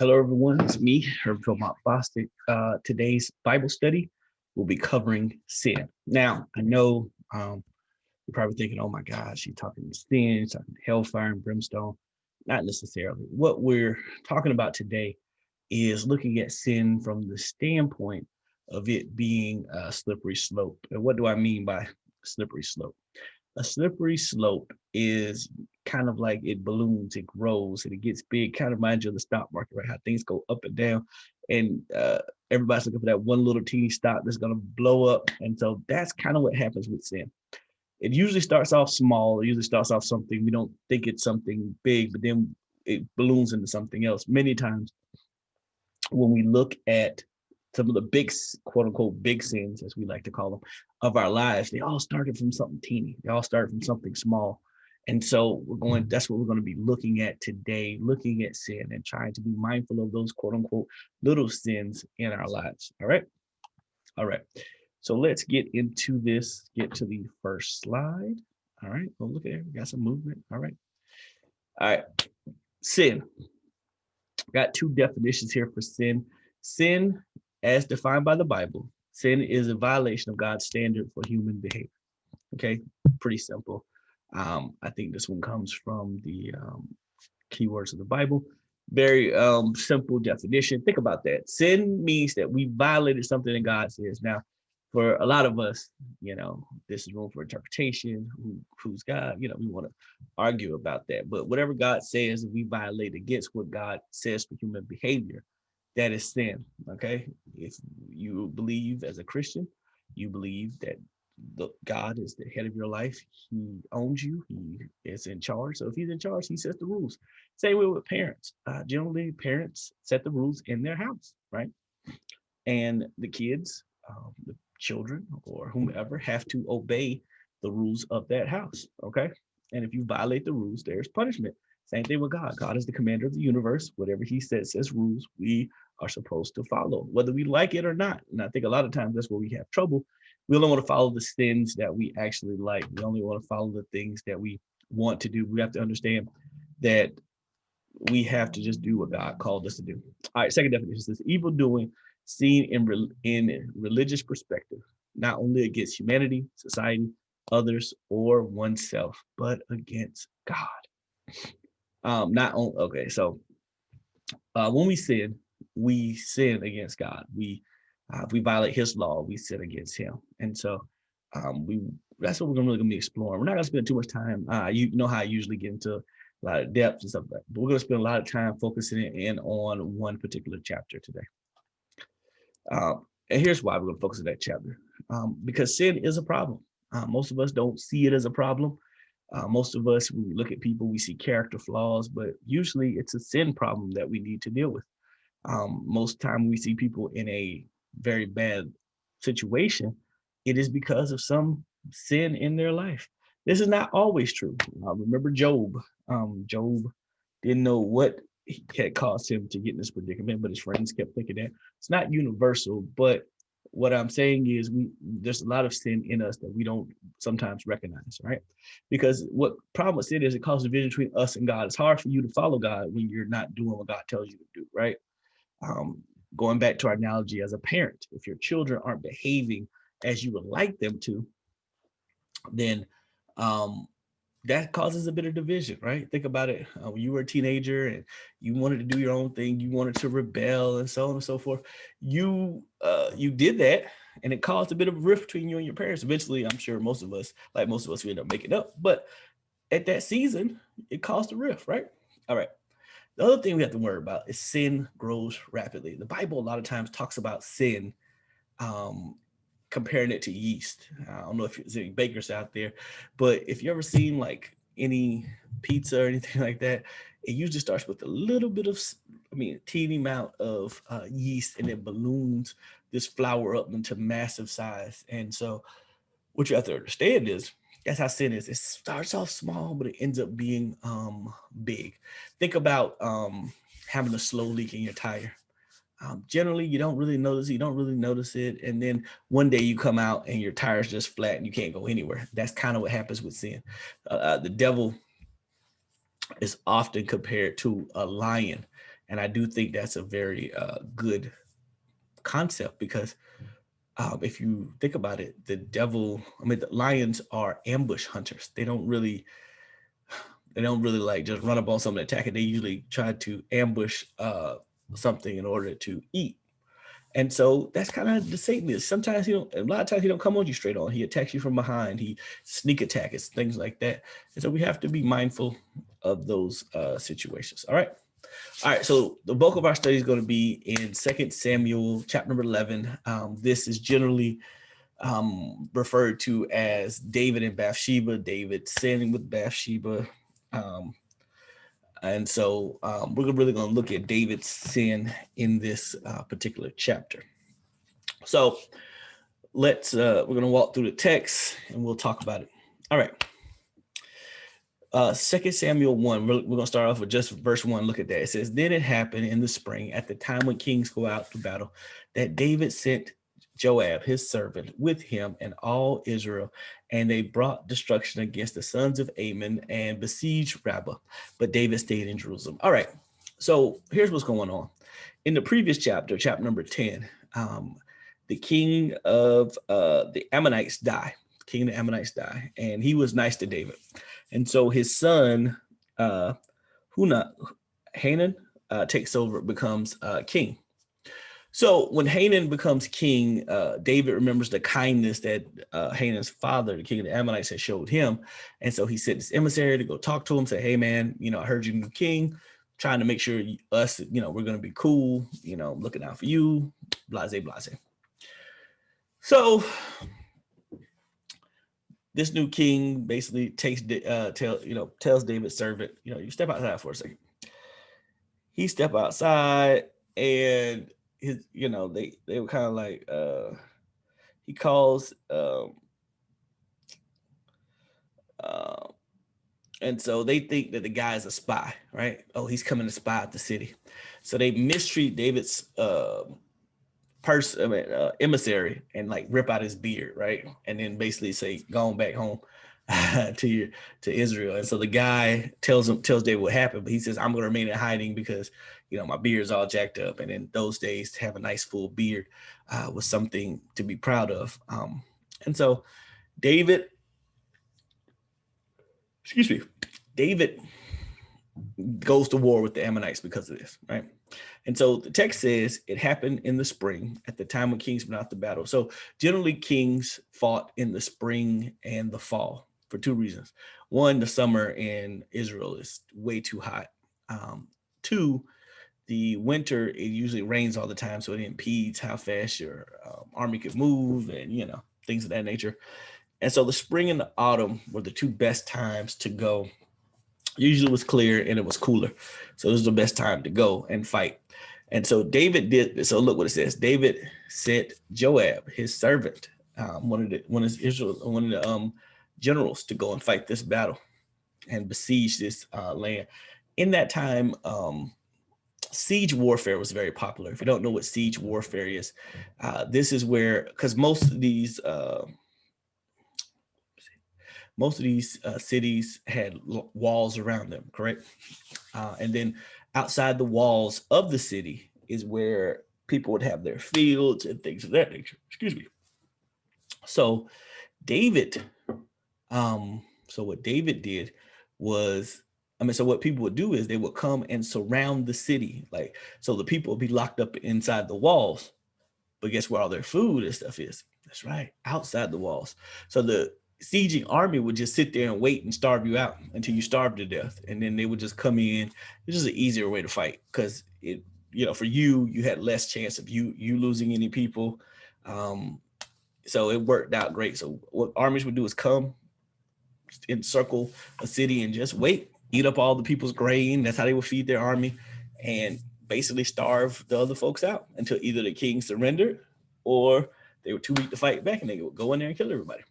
Hello, everyone. It's me, Herb Philmont Bostic. Today's Bible study will be covering sin. Now, I know you're probably thinking, oh my gosh, she's talking sin, she's talking hellfire and brimstone. Not necessarily. What we're talking about today is looking at sin from the standpoint of it being a slippery slope. And what do I mean by slippery slope? A slippery slope is kind of like it balloons, it grows, and it gets big. Kind of reminds you of the stock market, right? How things go up and down, and everybody's looking for that one little teeny stock that's going to blow up. And so that's kind of what happens with sin. It usually starts off small. It usually starts off something we don't think it's something big, but then it balloons into something else. Many times when we look at some of the big, quote unquote, big sins, as we like to call them, of our lives, they all started from something teeny. They all started from something small. And so that's what we're going to be looking at today, looking at sin and trying to be mindful of those, quote unquote, little sins in our lives. All right. All right. So let's get into this, get to the first slide. All right. Well, look at it. We got some movement. All right. All right. Sin. Got two definitions here for sin. Sin, as defined by the Bible, sin is a violation of God's standard for human behavior. Okay, pretty simple. I think this one comes from the keywords of the Bible. Very simple definition. Think about that. Sin means that we violated something that God says. Now, for a lot of us, this is room for interpretation. Who's God? We want to argue about that. But whatever God says, we violate against what God says for human behavior, that is sin. Okay. If you believe as a Christian, you believe that God is the head of your life. He owns you. He is in charge. So if he's in charge, he sets the rules. Same way with parents. Generally, parents set the rules in their house, right? And the kids, the children or whomever have to obey the rules of that house. Okay. And if you violate the rules, there's punishment. Same thing with God. God is the commander of the universe. Whatever he says rules, we are supposed to follow, whether we like it or not. And I think a lot of times that's where we have trouble. We only want to follow the sins that we actually like. We only want to follow the things that we want to do. We have to understand that we have to just do what God called us to do. All right, second definition says evil doing seen in religious perspective, not only against humanity, society, others, or oneself, but against God. Not only okay, so when we sin against God. If we violate His law, we sin against Him, and so we that's what we're really going to be exploring. We're not going to spend too much time. You know how I usually get into a lot of depth and stuff like that, but we're going to spend a lot of time focusing in on one particular chapter today. And here's why we're going to focus on that chapter. Because sin is a problem. Most of us don't see it as a problem. Most of us, when we look at people, we see character flaws, but usually it's a sin problem that we need to deal with. Most time we see people in a very bad situation, it is because of some sin in their life. This is not always true. Remember Job. Job didn't know what had caused him to get in this predicament, but his friends kept thinking that. It's not universal, but what I'm saying is there's a lot of sin in us that we don't sometimes recognize, right? Because what problem with sin is it causes division between us and God. It's hard for you to follow God when you're not doing what God tells you to do, right? Going back to our analogy as a parent, if your children aren't behaving as you would like them to, then that causes a bit of division, right? Think about it. When you were a teenager and you wanted to do your own thing, you wanted to rebel and so on and so forth. You did that, and it caused a bit of a rift between you and your parents. Eventually, I'm sure most of us, we end up making up. But at that season, it caused a rift, right? All right. The other thing we have to worry about is sin grows rapidly. The Bible a lot of times talks about sin, comparing it to yeast. I don't know if there's any bakers out there, but if you ever seen like any pizza or anything like that, it usually starts with a little bit of, teeny amount of yeast, and it balloons this flour up into massive size. And so what you have to understand is that's how sin is. It starts off small, but it ends up being big. Think about having a slow leak in your tire. Generally, you don't really notice it. You don't really notice it. And then one day you come out and your tire's just flat and you can't go anywhere. That's kind of what happens with sin. The devil is often compared to a lion. And I do think that's a very good concept because if you think about it, the lions are ambush hunters. They don't really like just run up on something and attack it. They usually try to ambush something in order to eat. And so that's kind of the Satanist. Sometimes a lot of times he don't come on you straight on. He attacks you from behind. He sneak attack. It's things like that. And so we have to be mindful of those situations. All right. All right. So the bulk of our study is going to be in 2 Samuel chapter number 11. This is generally referred to as David and Bathsheba, David sinning with Bathsheba. And so we're really going to look at David's sin in this particular chapter. So we're going to walk through the text and we'll talk about it. All right. 2 Samuel 1, we're going to start off with just verse 1. Look at that. It says, then it happened in the spring at the time when kings go out to battle that David sent Joab, his servant, with him and all Israel, and they brought destruction against the sons of Ammon and besieged Rabbah, but David stayed in Jerusalem. All right, so here's what's going on. In the previous chapter number 10, the king of the Ammonites die. King of the Ammonites die, and he was nice to David. And so his son, Hanan, takes over, becomes king. So when Hanan becomes king, David remembers the kindness that Hanan's father, the king of the Ammonites, had showed him. And so he sent his emissary to go talk to him, say, hey, man, I heard you, king, trying to make sure us, we're going to be cool, looking out for you, blase, blase. So this new king basically tells David's servant, you step outside for a second. He step outside and they were kind of like he calls and so they think that the guy is a spy, right? Oh, he's coming to spy out the city. So they mistreat David's emissary and like rip out his beard, right? And then basically say, go on back home to Israel. And so the guy tells David what happened, but he says, I'm going to remain in hiding because my beard's all jacked up. And in those days, to have a nice full beard was something to be proud of. And so David goes to war with the Ammonites because of this, right? And so the text says it happened in the spring at the time when kings went out to battle. So generally kings fought in the spring and the fall for two reasons. One, the summer in Israel is way too hot. Two, the winter, it usually rains all the time, so it impedes how fast your army could move and, things of that nature. And so the spring and the autumn were the two best times to go. Usually it was clear and it was cooler. So it was the best time to go and fight. And so David did this. So look what it says. David sent Joab, his servant, one of the generals, to go and fight this battle and besiege this land. In that time, siege warfare was very popular. If you don't know what siege warfare is, this is where, because most of these cities had walls around them, correct? And then outside the walls of the city is where people would have their fields and things of that nature. Excuse me. So David, what David did was, so what people would do is they would come and surround the city. So the people would be locked up inside the walls, but guess where all their food and stuff is? That's right, outside the walls. So the sieging army would just sit there and wait and starve you out until you starved to death. And then they would just come in. It's just an easier way to fight because for you had less chance of you losing any people. So it worked out great. So what armies would do is come, encircle a city and just wait, eat up all the people's grain. That's how they would feed their army and basically starve the other folks out until either the king surrendered or they were too weak to fight back and they would go in there and kill everybody.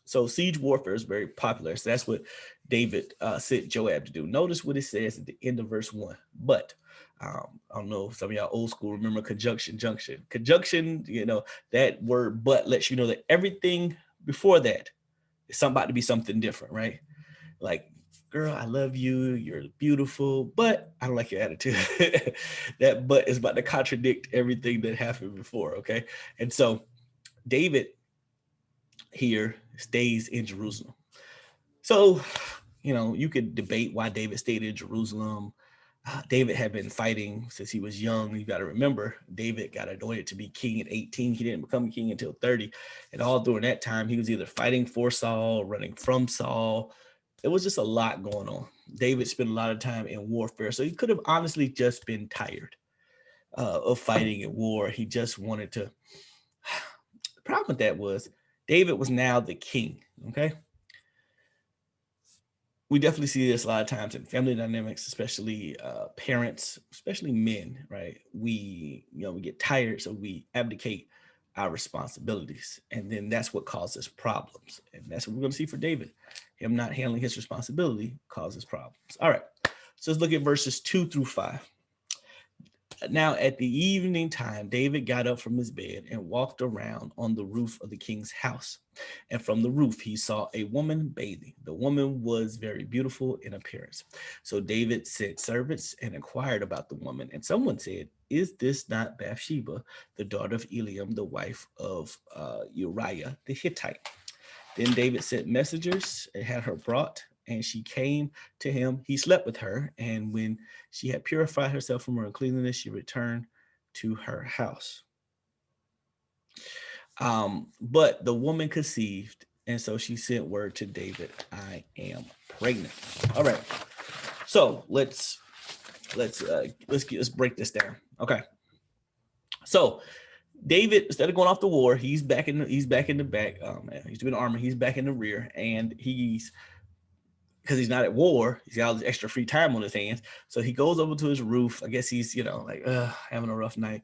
So siege warfare is very popular. So that's what David sent Joab to do. Notice what it says at the end of verse 1. But I don't know if some of y'all old school remember conjunction, junction. Conjunction, that word but lets you know that everything before that is about to be something different, right? Like girl, I love you. You're beautiful, but I don't like your attitude. That but is about to contradict everything that happened before. Okay. And so David here stays in Jerusalem. So, you could debate why David stayed in Jerusalem. David had been fighting since he was young. You got to remember, David got anointed to be king at 18. He didn't become king until 30. And all during that time, he was either fighting for Saul, running from Saul. It was just a lot going on. David spent a lot of time in warfare. So he could have honestly just been tired of fighting in war. He just wanted to. The problem with that was David was now the king. Okay. We definitely see this a lot of times in family dynamics, especially parents, especially men, right? We get tired, so we abdicate our responsibilities, and then that's what causes problems. And that's what we're going to see for David. Him not handling his responsibility causes problems. All right, so let's look at verses 2 through 5. Now, at the evening time, David got up from his bed and walked around on the roof of the king's house. And from the roof, he saw a woman bathing. The woman was very beautiful in appearance. So David sent servants and inquired about the woman. And someone said, "Is this not Bathsheba, the daughter of Eliam, the wife of Uriah the Hittite?" Then David sent messengers and had her brought, and she came to him. He slept with her, and when she had purified herself from her uncleanness, she returned to her house. But the woman conceived, and so she sent word to David, "I am pregnant." All right, so let's break this down. Okay, so David, instead of going off the war, he's back in the back. He's doing armor. He's back in the rear, and because he's not at war, he's got all this extra free time on his hands. So he goes over to his roof. I guess he's like having a rough night,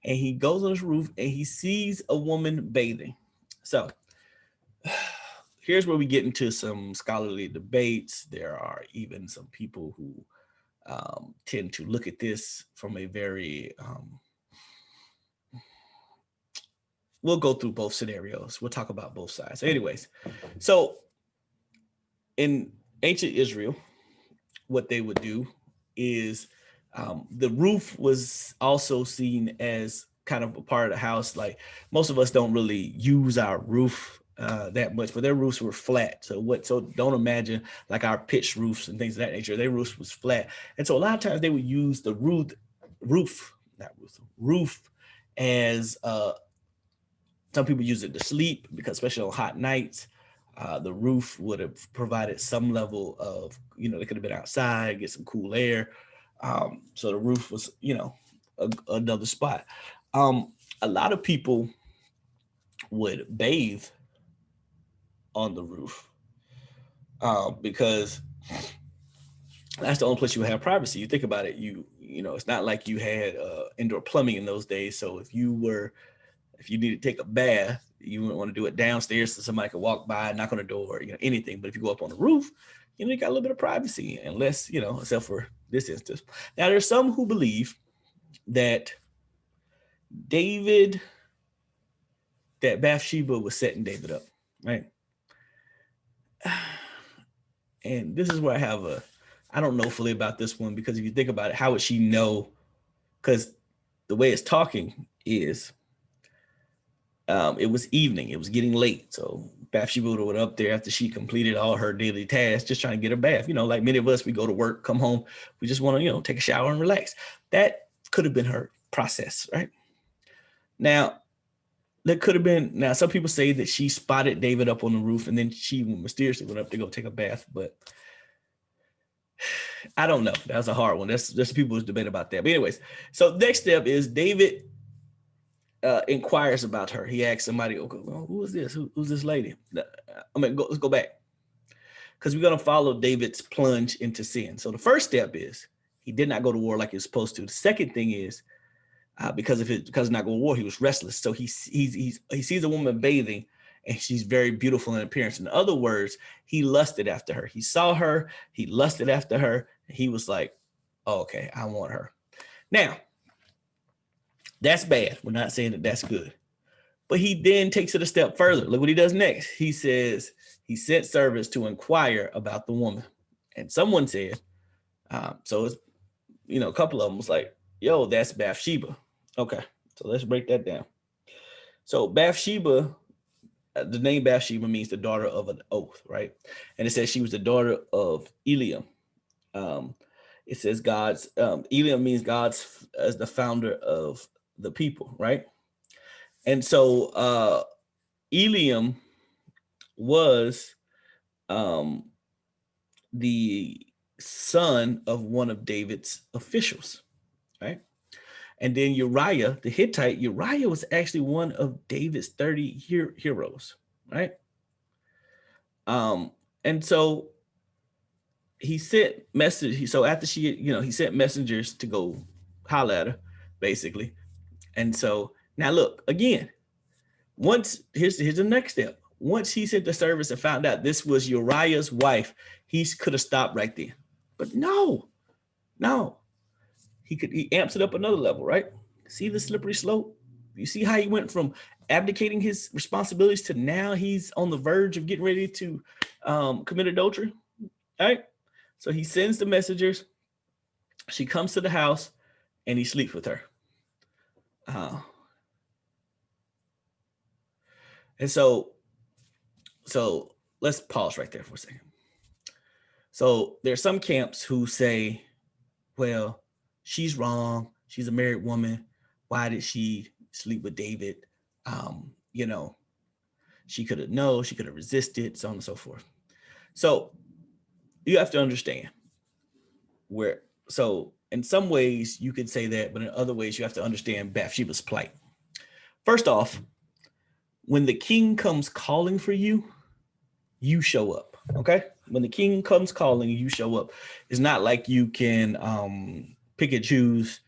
and he goes on his roof and he sees a woman bathing. So here's where we get into some scholarly debates. There are even some people who tend to look at this from a very we'll go through both scenarios. We'll talk about both sides. So anyways, so in ancient Israel, what they would do is the roof was also seen as kind of a part of the house. Like most of us don't really use our roof that much, but their roofs were flat. So don't imagine like our pitched roofs and things of that nature. Their roofs was flat. And so a lot of times they would use the roof as some people use it to sleep, because especially on hot nights, the roof would have provided some level of, they could have been outside, get some cool air. So the roof was, another spot. A lot of people would bathe on the roof because that's the only place you have privacy. You think about it, it's not like you had indoor plumbing in those days. So if you need to take a bath, you wouldn't want to do it downstairs so somebody could walk by, knock on the door, anything. But if you go up on the roof, you got a little bit of privacy, unless, except for this instance. Now, there's some who believe that Bathsheba was setting David up, right? And this is where I don't know fully about this one, because if you think about it, how would she know? Because the way it's talking is, it was evening. It was getting late. So Bathsheba would have went up there after she completed all her daily tasks, just trying to get a bath. Like many of us, we go to work, come home, we just want to, take a shower and relax. That could have been her process, right? Now, some people say that she spotted David up on the roof and then she mysteriously went up to go take a bath, but I don't know. That was a hard one. There's people's debate about that. But anyways, so next step is David inquires about her. He asks somebody, okay, well, who is this? Who's this lady? Let's go back, because we're going to follow David's plunge into sin. So the first step is he did not go to war like he was supposed to. The second thing is because of not going to war, he was restless. So he sees a woman bathing, and she's very beautiful in appearance. In other words, he lusted after her. He saw her, he lusted after her. He was like, oh, okay, I want her. Now, that's bad. We're not saying that that's good. But he then takes it a step further. Look what he does next. He says he sent servants to inquire about the woman. And someone said, so it's, a couple of them was like, yo, that's Bathsheba. Okay, so let's break that down. So Bathsheba, the name Bathsheba means the daughter of an oath, right? And it says she was the daughter of Eliam. It says Eliam means God's as the founder of the people, right? And so Eliam was the son of one of David's officials, right? And then Uriah, the Hittite, Uriah was actually one of David's 30 heroes, right? And so he sent message. So after he sent messengers to go holler at her, basically. And so now look again. Here's the next step. Once he sent the service and found out this was Uriah's wife, he could have stopped right there. But no. He amps it up another level, right? See the slippery slope? You see how he went from abdicating his responsibilities to now he's on the verge of getting ready to commit adultery, right? So he sends the messengers. She comes to the house and he sleeps with her. And so let's pause right there for a second. So there's some camps who say, well, she's wrong. She's a married woman. Why did she sleep with David? She could have resisted, so on and so forth. So you have to understand so in some ways you could say that, but in other ways you have to understand Bathsheba's plight. First off, when the king comes calling for you, you show up, okay? When the king comes calling, you show up. It's not like you can pick and choose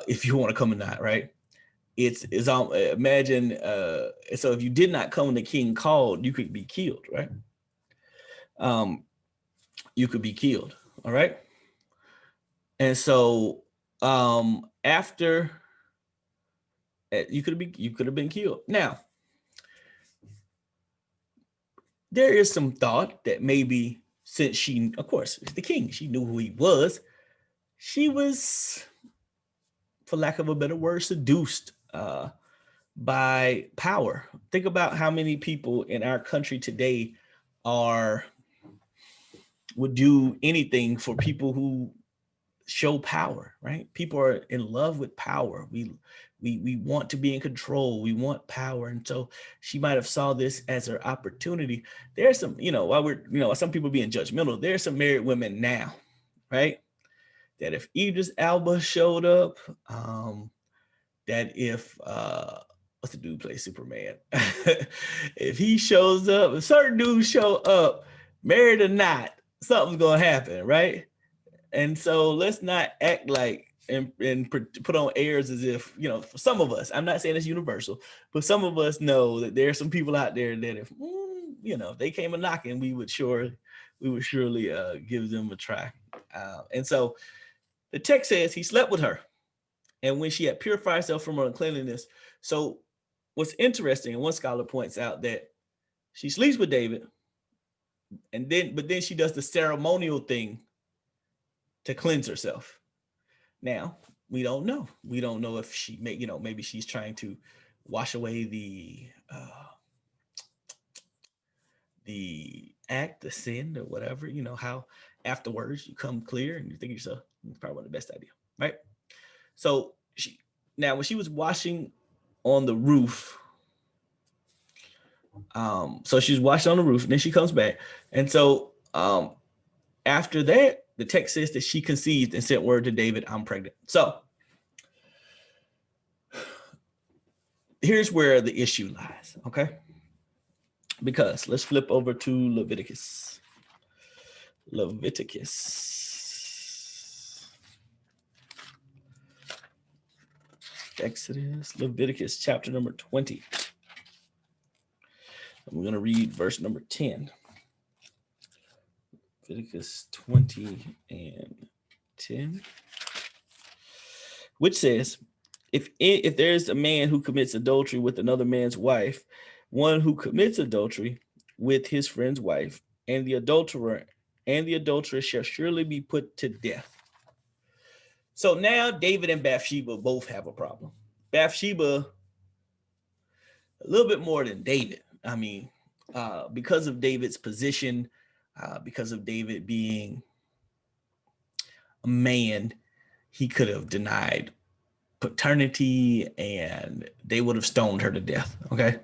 if you want to come or not, right? It's imagine, so if you did not come when the king called, you could be killed, right? You could be killed, all right? And so after you could have been killed. Now, there is some thought that maybe since she, of course, the king, she knew who he was. She was, for lack of a better word, seduced by power. Think about how many people in our country today would do anything for people who show power, right? People are in love with power. We want to be in control. We want power. And so she might have saw this as her opportunity. There's some, while some people being judgmental, there's some married women now, right? That if Idris Elba showed up, that if, what's the dude play Superman? If he shows up, if certain dudes show up, married or not, something's going to happen, right? And so let's not act like and put on airs as if, for some of us, I'm not saying it's universal, but some of us know that there are some people out there that if, if they came a knocking, we would surely give them a try. And so the text says he slept with her. And when she had purified herself from her uncleanliness. So what's interesting, and one scholar points out that she sleeps with David, but then she does the ceremonial thing to cleanse herself. Now, we don't know. We don't know if she maybe she's trying to wash away the act, the sin, or whatever, how afterwards you come clear and you think yourself, it's probably one of the best idea, right? So when she was washing on the roof, so she's washing on the roof, and then she comes back. And so after that, the text says that she conceived and sent word to David, I'm pregnant. So here's where the issue lies, okay? Because let's flip over to Leviticus. Exodus, Leviticus chapter number 20. I'm going to read verse number 10. Leviticus 20 and 10, which says, if there's a man who commits adultery with another man's wife, one who commits adultery with his friend's wife, and the adulterer and the adulteress shall surely be put to death. So now David and Bathsheba both have a problem. Bathsheba, a little bit more than David. I mean, because of David's position, because of David being a man, he could have denied paternity and they would have stoned her to death. Okay.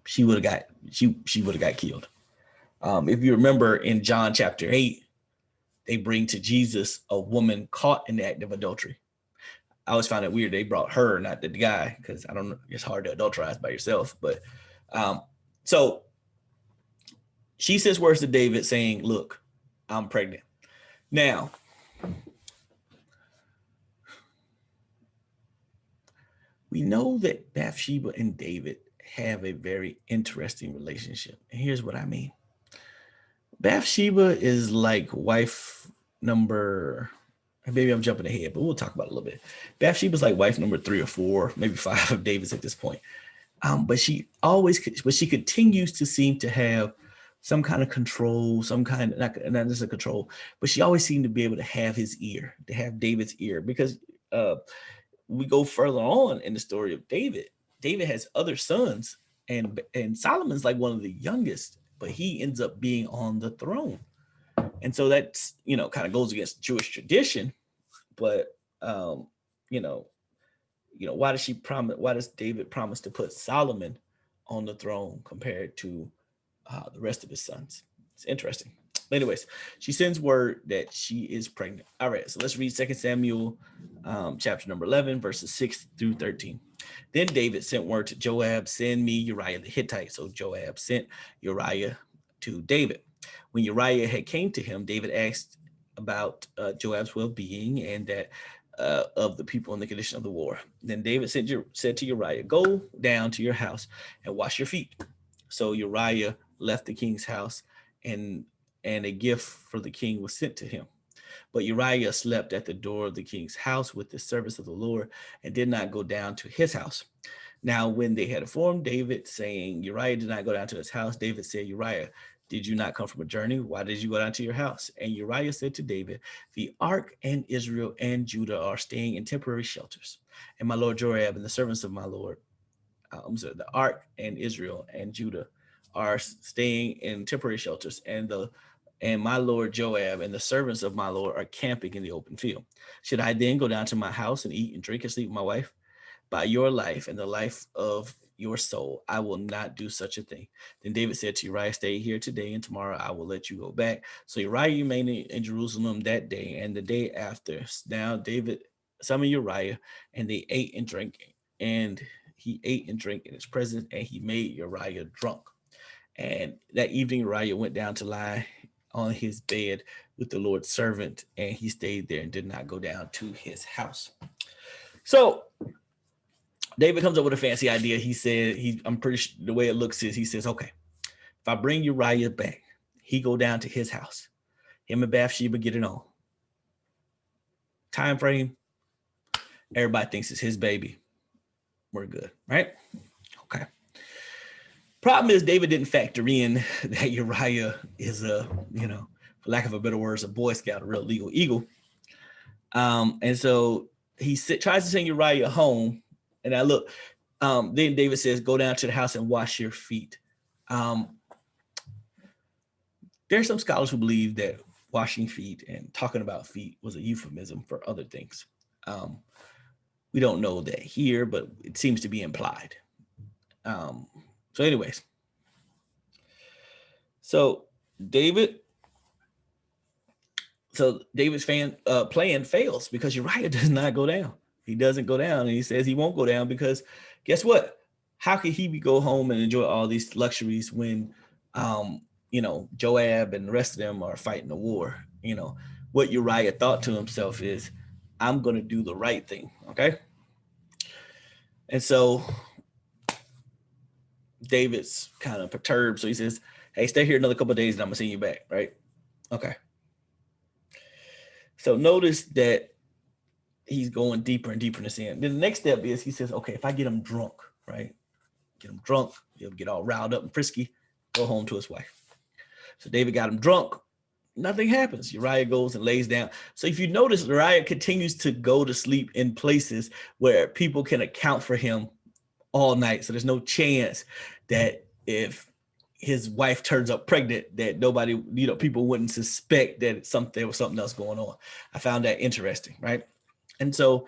She would have got killed. If you remember in John chapter 8, they bring to Jesus a woman caught in the act of adultery. I always found it weird they brought her, not the guy, because I don't know, it's hard to adulterize by yourself. But so she says words to David saying, look, I'm pregnant. Now, we know that Bathsheba and David have a very interesting relationship. And here's what I mean. Bathsheba is like wife number, maybe I'm jumping ahead, but we'll talk about it a little bit. Bathsheba's like wife number 3 or 4, maybe 5 of David's at this point. But she continues to seem to have some kind of control, some kind of, not just a control, but she always seemed to be able to have his ear, to have David's ear, because we go further on in the story of David. David has other sons, and Solomon's like one of the youngest, but he ends up being on the throne. And so that's, kind of goes against Jewish tradition. But, why does David promise to put Solomon on the throne compared to the rest of his sons? It's interesting. But anyways, she sends word that she is pregnant. All right, so let's read 2 Samuel chapter number 11, verses 6 through 13. Then David sent word to Joab, send me Uriah the Hittite. So Joab sent Uriah to David. When Uriah had came to him, David asked about Joab's well-being and that of the people in the condition of the war. Then David said to Uriah, go down to your house and wash your feet. So Uriah left the king's house, and a gift for the king was sent to him. But Uriah slept at the door of the king's house with the servants of the Lord and did not go down to his house. Now, when they had informed David, saying, Uriah did not go down to his house, David said, Uriah, did you not come from a journey? Why did you go down to your house? And Uriah said to David, the ark and Israel and Judah are staying in temporary shelters. And my lord Joab and the servants of my lord, the ark and Israel and Judah are staying in temporary shelters, and my lord Joab and the servants of my lord are camping in the open field. Should I then go down to my house and eat and drink and sleep with my wife? By your life and the life of your soul, I will not do such a thing. Then David said to Uriah, stay here today, and tomorrow I will let you go back. So Uriah remained in Jerusalem that day and the day after. Now David summoned Uriah, and they ate and drank, and he ate and drank in his presence, and he made Uriah drunk. And that evening Uriah went down to lie on his bed with the Lord's servant, and he stayed there and did not go down to his house. So David comes up with a fancy idea. He said, I'm pretty sure the way it looks is he says, okay, if I bring Uriah back, he go down to his house. Him and Bathsheba get it on. Time frame, everybody thinks it's his baby. We're good, right? Okay. Problem is David didn't factor in that Uriah is for lack of a better word, a Boy Scout, a real legal eagle. And so he tries to send Uriah home. And I look, then David says, go down to the house and wash your feet. There's some scholars who believe that washing feet and talking about feet was a euphemism for other things. We don't know that here, but it seems to be implied. So anyways, David's plan fails because Uriah does not go down. He doesn't go down, and he says he won't go down because guess what? How could he go home and enjoy all these luxuries when, Joab and the rest of them are fighting the war? What Uriah thought to himself is, I'm going to do the right thing. Okay. And so David's kind of perturbed. So he says, hey, stay here another couple of days and I'm gonna send you back. Right. Okay. So notice that he's going deeper and deeper in the sin. Then the next step is he says, okay, if I get him drunk, right? Get him drunk, he'll get all riled up and frisky, go home to his wife. So David got him drunk. nothing happens. Uriah goes and lays down. So if you notice, Uriah continues to go to sleep in places where people can account for him all night. So there's no chance that if his wife turns up pregnant, that nobody, people wouldn't suspect that there was something else going on. I found that interesting, right? And so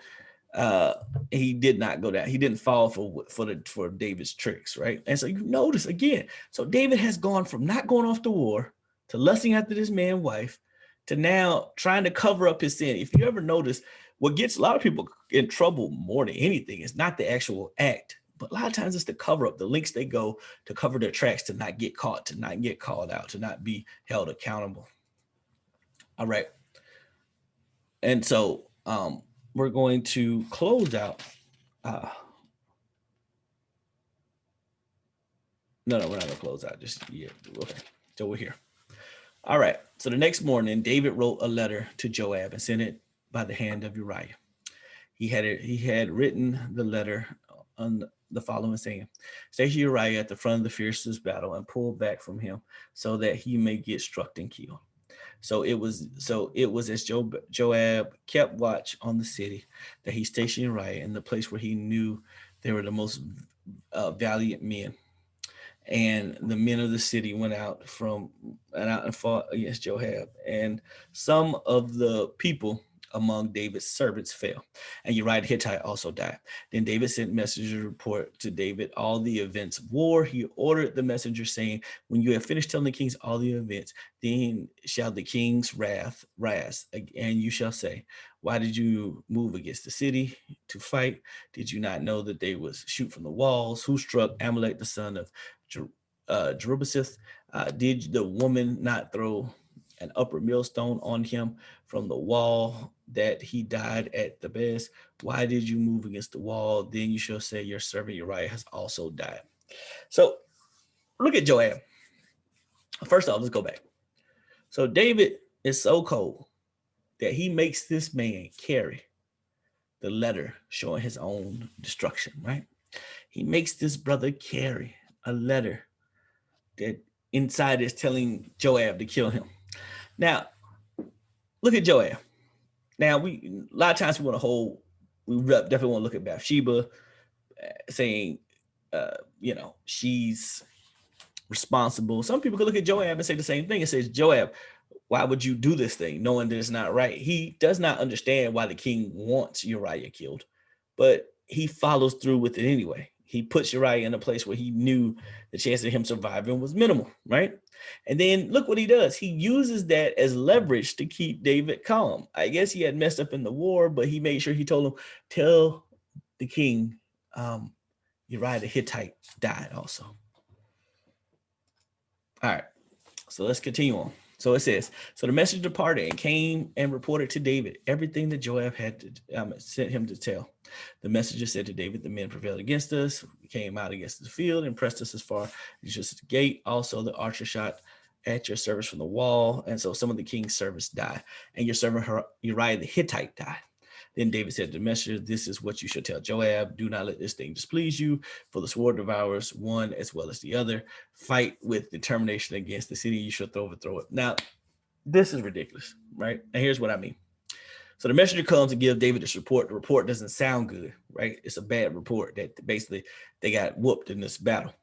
he did not go down. He didn't fall for David's tricks, right? And so you notice again, so David has gone from not going off to war to lusting after this man's wife to now trying to cover up his sin. If you ever notice, what gets a lot of people in trouble more than anything is not the actual act, but a lot of times it's the cover up, the links they go to cover their tracks, to not get caught, to not get called out, to not be held accountable. All right. And so we're going to close out. No, we're not gonna close out just yet. Okay, so we're here. All right. So the next morning, David wrote a letter to Joab and sent it by the hand of Uriah. He had written the letter on the following saying, "Station Uriah at the front of the fiercest battle and pull back from him, so that he may get struck and killed." So it was as Joab kept watch on the city that he stationed Uriah in the place where he knew there were the most valiant men. And the men of the city went out and fought against Joab. And some of the people among David's servants fell, and Uriah the Hittite also died. Then David sent messengers to report to David all the events of war. He ordered the messenger, saying, "When you have finished telling the kings all the events, then shall the king's wrath rise, and you shall say, why did you move against the city to fight? Did you not know that they was shoot from the walls? Who struck Amalek the son of Jerubbesheth? Did the woman not throw an upper millstone on him from the wall that he died at the best? Why did you move against the wall? Then you shall say, your servant Uriah has also died." So look at Joab. First off, let's go back. So David is so cold that he makes this man carry the letter showing his own destruction, right? He makes this brother carry a letter that inside is telling Joab to kill him. Now, look at Joab. Now, a lot of times we definitely want to look at Bathsheba, saying, she's responsible. Some people could look at Joab and say the same thing. It says, Joab, why would you do this thing knowing that it's not right? He does not understand why the king wants Uriah killed, but he follows through with it anyway. He puts Uriah in a place where he knew the chance of him surviving was minimal, right? And then look what he does. He uses that as leverage to keep David calm. I guess he had messed up in the war, but he made sure he told him, tell the king Uriah the Hittite died also. All right, so let's continue on. So it says, so the messenger departed and came and reported to David everything that Joab had sent him to tell. The messenger said to David, the men prevailed against us, came out against the field and pressed us as far as just the gate. Also, the archer shot at your servants from the wall. And so some of the king's servants died, and your servant Uriah the Hittite died. Then David said to the messenger, this is what you shall tell Joab. Do not let this thing displease you, for the sword devours one as well as the other. Fight with determination against the city. You shall overthrow it. Now, this is ridiculous, right? And here's what I mean. So the messenger comes to give David this report. The report doesn't sound good, right? It's a bad report that basically they got whooped in this battle.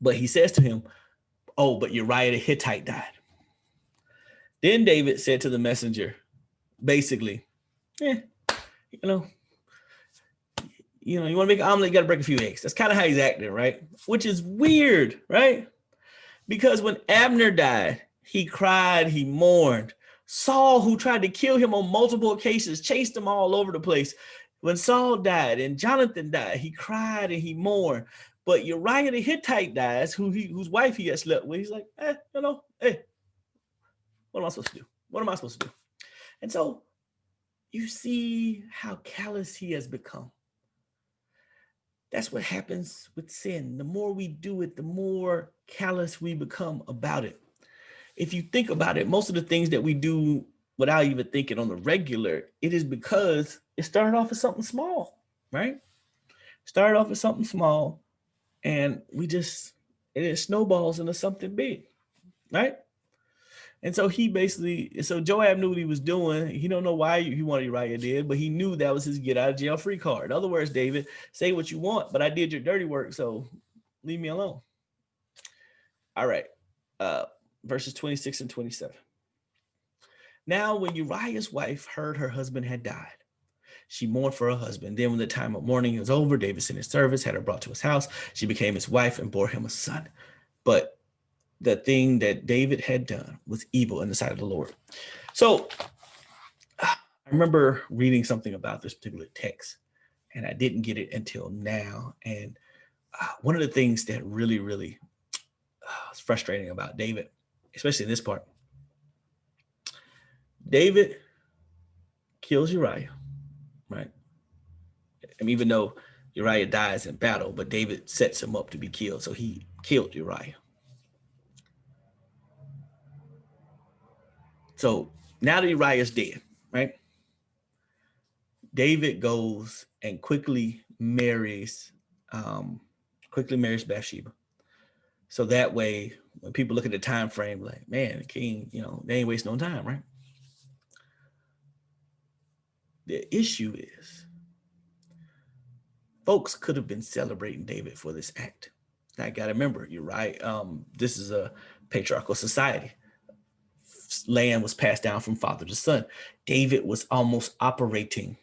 But he says to him, oh, but Uriah the Hittite died. Then David said to the messenger, basically, you want to make an omelet, you got to break a few eggs. That's kind of how he's acting, right? Which is weird, right? Because when Abner died, he cried, he mourned. Saul, who tried to kill him on multiple occasions, chased him all over the place. When Saul died and Jonathan died, he cried and he mourned. But Uriah the Hittite dies, whose wife he had slept with. He's like, hey, what am I supposed to do? What am I supposed to do? And so you see how callous he has become. That's what happens with sin. The more we do it, the more callous we become about it. If you think about it, most of the things that we do without even thinking on the regular, it is because it started off as something small, right? Started off as something small, and it snowballs into something big, right? And so so Joab knew what he was doing. He don't know why he wanted Uriah dead, but he knew that was his get out of jail free card. In other words, David, say what you want, but I did your dirty work, so leave me alone. All right, verses 26 and 27. Now, when Uriah's wife heard her husband had died, she mourned for her husband. Then when the time of mourning was over, David sent his servants, had her brought to his house. She became his wife and bore him a son. But the thing that David had done was evil in the sight of the Lord. So I remember reading something about this particular text, and I didn't get it until now. And one of the things that really, really is frustrating about David, especially in this part, David kills Uriah, right? I mean, even though Uriah dies in battle, but David sets him up to be killed. So he killed Uriah. So now that Uriah is dead, right? David goes and quickly marries Bathsheba. So that way, when people look at the time frame, like, man, the king, they ain't wasting no time, right? The issue is, folks could have been celebrating David for this act. I got to remember, you're right. This is a patriarchal society. Land was passed down from father to son. David was almost operating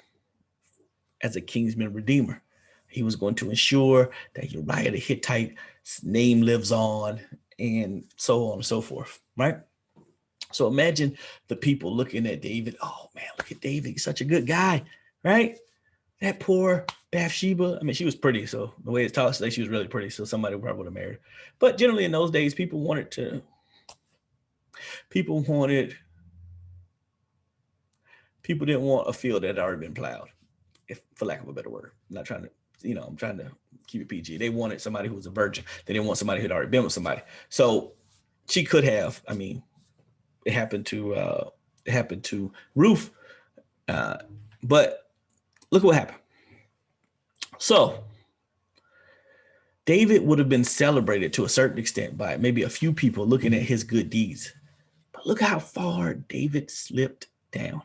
as a kinsman redeemer. He was going to ensure that Uriah the Hittite's name lives on, and so on and so forth, right? So imagine the people looking at David. Oh man, look at David. He's such a good guy, right? That poor Bathsheba. I mean, she was pretty. So the way it's taught today, she was really pretty. So somebody probably would have married her. But generally in those days, people wanted people didn't want a field that had already been plowed, if for lack of a better word. I'm not trying to, I'm trying to keep it PG. They wanted somebody who was a virgin. They didn't want somebody who had already been with somebody. So she could have, I mean, it happened to Ruth. But look what happened. So David would have been celebrated to a certain extent by maybe a few people looking at his good deeds. But look how far David slipped down.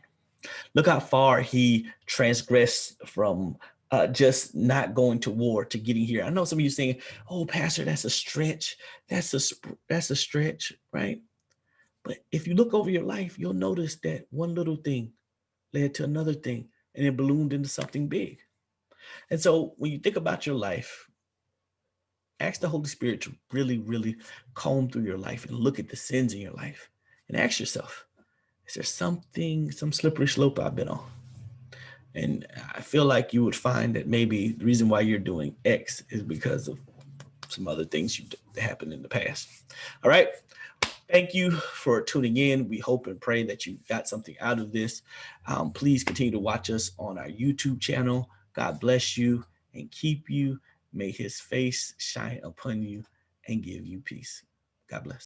Look how far he transgressed from just not going to war to getting here. I know some of you saying, "Oh, Pastor, that's a stretch. That's a stretch, right?" But if you look over your life, you'll notice that one little thing led to another thing, and it ballooned into something big. And so when you think about your life, ask the Holy Spirit to really, really comb through your life and look at the sins in your life and ask yourself, is there some slippery slope I've been on? And I feel like you would find that maybe the reason why you're doing X is because of some other things that happened in the past. All right. Thank you for tuning in. We hope and pray that you got something out of this. Please continue to watch us on our YouTube channel. God bless you and keep you. May his face shine upon you and give you peace. God bless.